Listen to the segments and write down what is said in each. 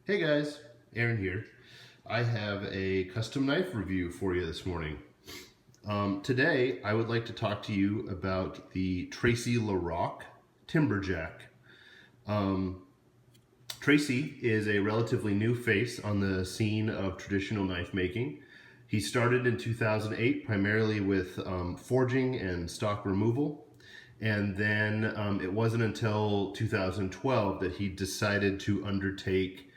Hey guys, Aaron here. I have a custom knife review for you this morning. Today, I would like to talk to you about the Tracy LaRock Timberjack. Tracy is a relatively new face on the scene of traditional knife making. He started in 2008 primarily with forging and stock removal. And then it wasn't until 2012 that he decided to undertake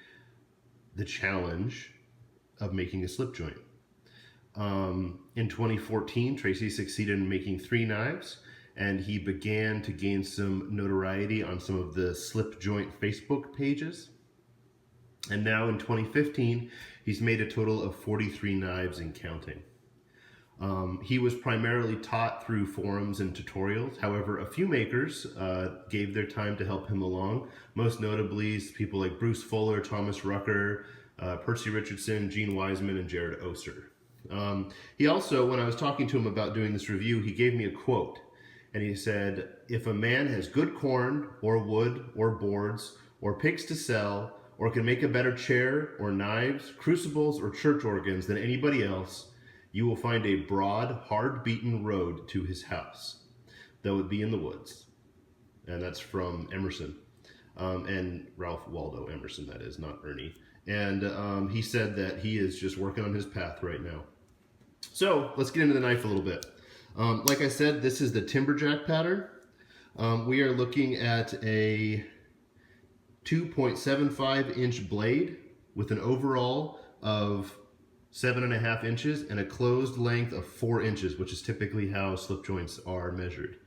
the challenge of making a slip joint. In 2014, Tracy succeeded in making 3 knives, and he began to gain some notoriety on some of the slip joint Facebook pages. And now in 2015, he's made a total of 43 knives and counting. He was primarily taught through forums and tutorials. However, a few makers gave their time to help him along. Most notably, people like Bruce Fuller, Thomas Rucker, Percy Richardson, Gene Wiseman, and Jared Oster. He also, when I was talking to him about doing this review, he gave me a quote. And he said, "If a man has good corn, or wood, or boards, or pigs to sell, or can make a better chair, or knives, crucibles, or church organs than anybody else, you will find a broad, hard-beaten road to his house, though it be in the woods." And that's from Emerson, and Ralph Waldo Emerson, that is, not Ernie. And he said that he is just working on his path right now. So let's get into the knife a little bit. Like I said, this is the Timberjack pattern. We are looking at a 2.75 inch blade with an overall of 7.5 inches and a closed length of 4 inches, which is typically how slip joints are measured.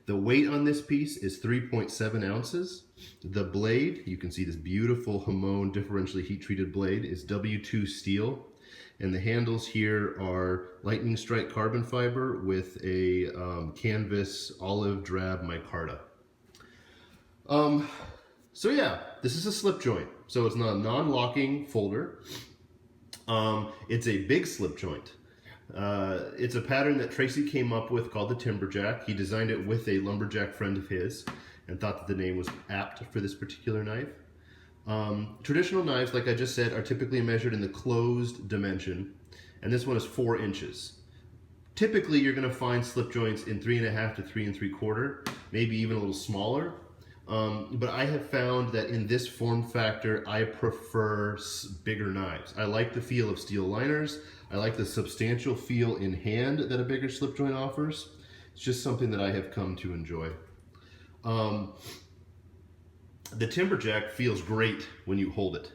The weight on this piece is 3.7 ounces. The blade, you can see this beautiful Hamon differentially heat-treated blade, is W2 steel. And the handles here are lightning strike carbon fiber with a canvas olive drab micarta. So yeah, this is a slip joint. So it's not a non-locking folder. It's a big slip joint. It's a pattern that Tracy came up with called the Timberjack. He designed it with a lumberjack friend of his and thought that the name was apt for this particular knife. Traditional knives, like I just said, are typically measured in the closed dimension, and this one is 4 inches. Typically, you're going to find slip joints in 3.5 to 3 3/4, maybe even a little smaller. But I have found that in this form factor, I prefer bigger knives. I like the feel of steel liners. I like the substantial feel in hand that a bigger slip joint offers. It's just something that I have come to enjoy. The Timberjack feels great when you hold it.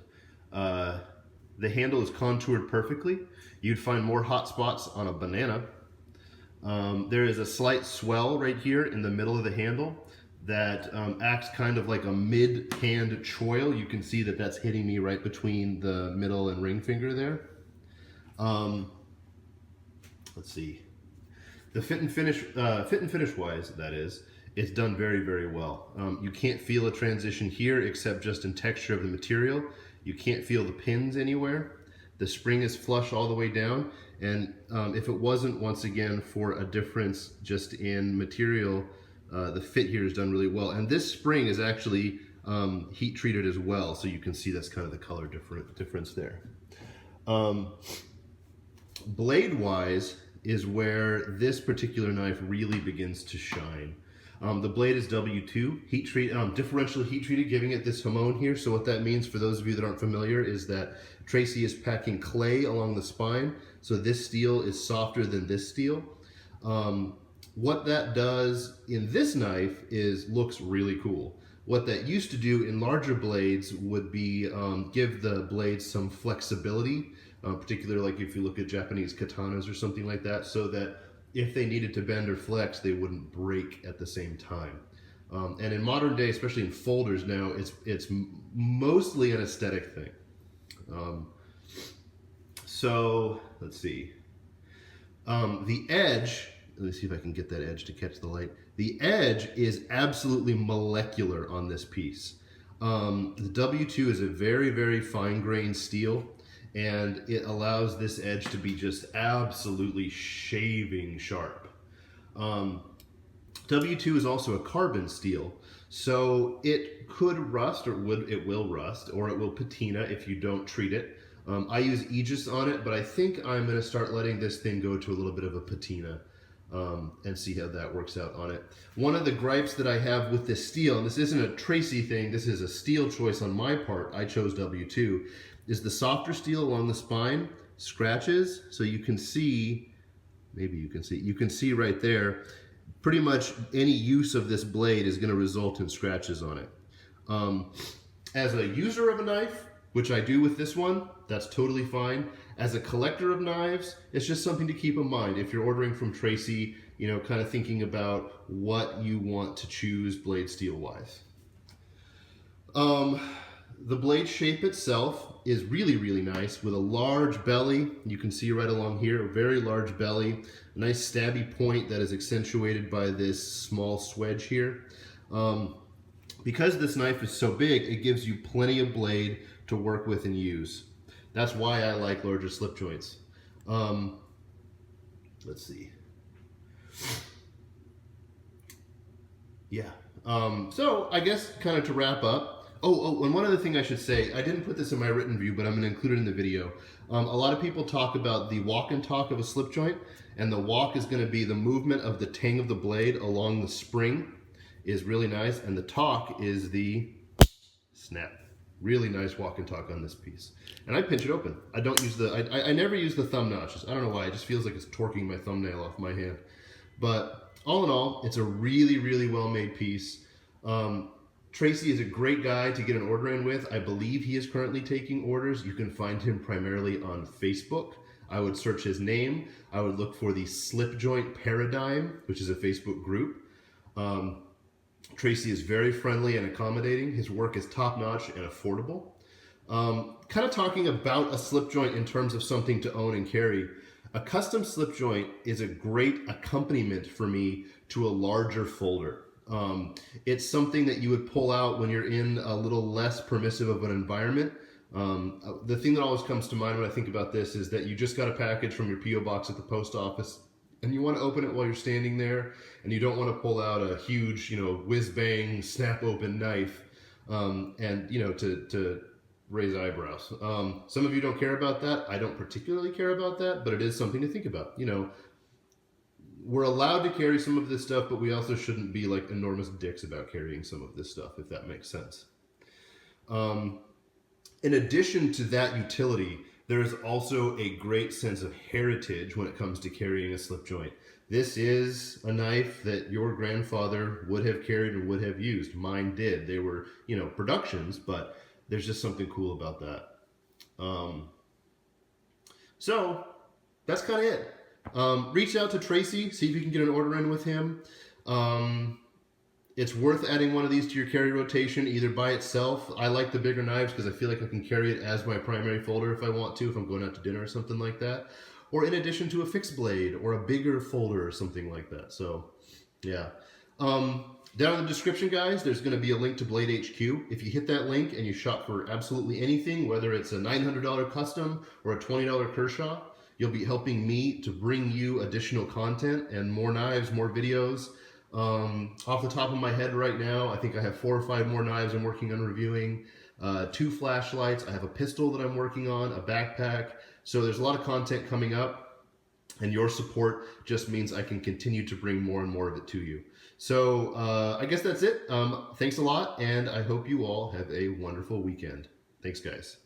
The handle is contoured perfectly. You'd find more hot spots on a banana. There is a slight swell right here in the middle of the handle that acts kind of like a mid-hand choil. You can see that that's hitting me right between the middle and ring finger there. Let's see. The fit and finish wise, that is, it's done very, very well. You can't feel a transition here except just in texture of the material. You can't feel the pins anywhere. The spring is flush all the way down, and if it wasn't, once again, for a difference just in material, the fit here is done really well. And this spring is actually heat treated as well, so you can see that's kind of the color difference there. Blade wise is where this particular knife really begins to shine. The blade is W2 differential heat treated, giving it this Hamon here. So what that means for those of you that aren't familiar is that Tracy is packing clay along the spine, so this steel is softer than this steel. What that does in this knife is looks really cool. What that used to do in larger blades would be give the blades some flexibility, particularly like if you look at Japanese katanas or something like that, so that if they needed to bend or flex, they wouldn't break at the same time. And in modern day, especially in folders now, it's mostly an aesthetic thing. So let's see. The edge, let me see if I can get that edge to catch the light. The edge is absolutely molecular on this piece. The W2 is a very, very fine-grained steel, and it allows this edge to be just absolutely shaving sharp. W2 is also a carbon steel, so it could rust, or it will rust, or it will patina if you don't treat it. I use Aegis on it, but I think I'm going to start letting this thing go to a little bit of a patina and see how that works out on it. One of the gripes that I have with this steel, and this isn't a Tracy thing, this is a steel choice on my part, I chose W2, is the softer steel along the spine scratches, so you can see, maybe you can see right there, pretty much any use of this blade is going to result in scratches on it. As a user of a knife, which I do with this one, that's totally fine. As a collector of knives, it's just something to keep in mind. If you're ordering from Tracy, you know, kind of thinking about what you want to choose blade steel wise. The blade shape itself is really, really nice with a large belly. You can see right along here, a very large belly, a nice stabby point that is accentuated by this small swedge here. Because this knife is so big, it gives you plenty of blade to work with and use. That's why I like larger slip joints. Let's see. Yeah. So I guess kind of to wrap up, and one other thing I should say, I didn't put this in my written review, but I'm going to include it in the video. A lot of people talk about the walk and talk of a slip joint, and the walk is going to be the movement of the tang of the blade along the spring is really nice, and the talk is the snap. Really nice walk and talk on this piece. And I pinch it open. I don't use I never use the thumb notches. I don't know why, it just feels like it's torquing my thumbnail off my hand. But all in all, it's a really, really well-made piece. Tracy is a great guy to get an order in with. I believe he is currently taking orders. You can find him primarily on Facebook. I would search his name. I would look for the Slip Joint Paradigm, which is a Facebook group. Tracy is very friendly and accommodating. His work is top-notch and affordable. Kind of talking about a slip joint in terms of something to own and carry. A custom slip joint is a great accompaniment for me to a larger folder. It's something that you would pull out when you're in a little less permissive of an environment. The thing that always comes to mind when I think about this is that you just got a package from your P.O. box at the post office, and you want to open it while you're standing there, and you don't want to pull out a huge, whiz-bang, snap-open knife, and, to raise eyebrows. Some of you don't care about that. I don't particularly care about that, but it is something to think about. We're allowed to carry some of this stuff, but we also shouldn't be like enormous dicks about carrying some of this stuff, if that makes sense. In addition to that utility, there is also a great sense of heritage when it comes to carrying a slip joint. This is a knife that your grandfather would have carried and would have used. Mine did. They were, productions, but there's just something cool about that. So that's kind of it. Reach out to Tracy, see if you can get an order in with him. It's worth adding one of these to your carry rotation, either by itself. I like the bigger knives because I feel like I can carry it as my primary folder if I want to, if I'm going out to dinner or something like that. Or in addition to a fixed blade or a bigger folder or something like that. So, yeah. Down in the description, guys, there's going to be a link to Blade HQ. If you hit that link and you shop for absolutely anything, whether it's a $900 custom or a $20 Kershaw, you'll be helping me to bring you additional content and more knives, more videos. Off the top of my head right now, I think I have 4 or 5 more knives I'm working on reviewing, 2 flashlights, I have a pistol that I'm working on, a backpack. So there's a lot of content coming up, and your support just means I can continue to bring more and more of it to you. So I guess that's it. Thanks a lot, and I hope you all have a wonderful weekend. Thanks, guys.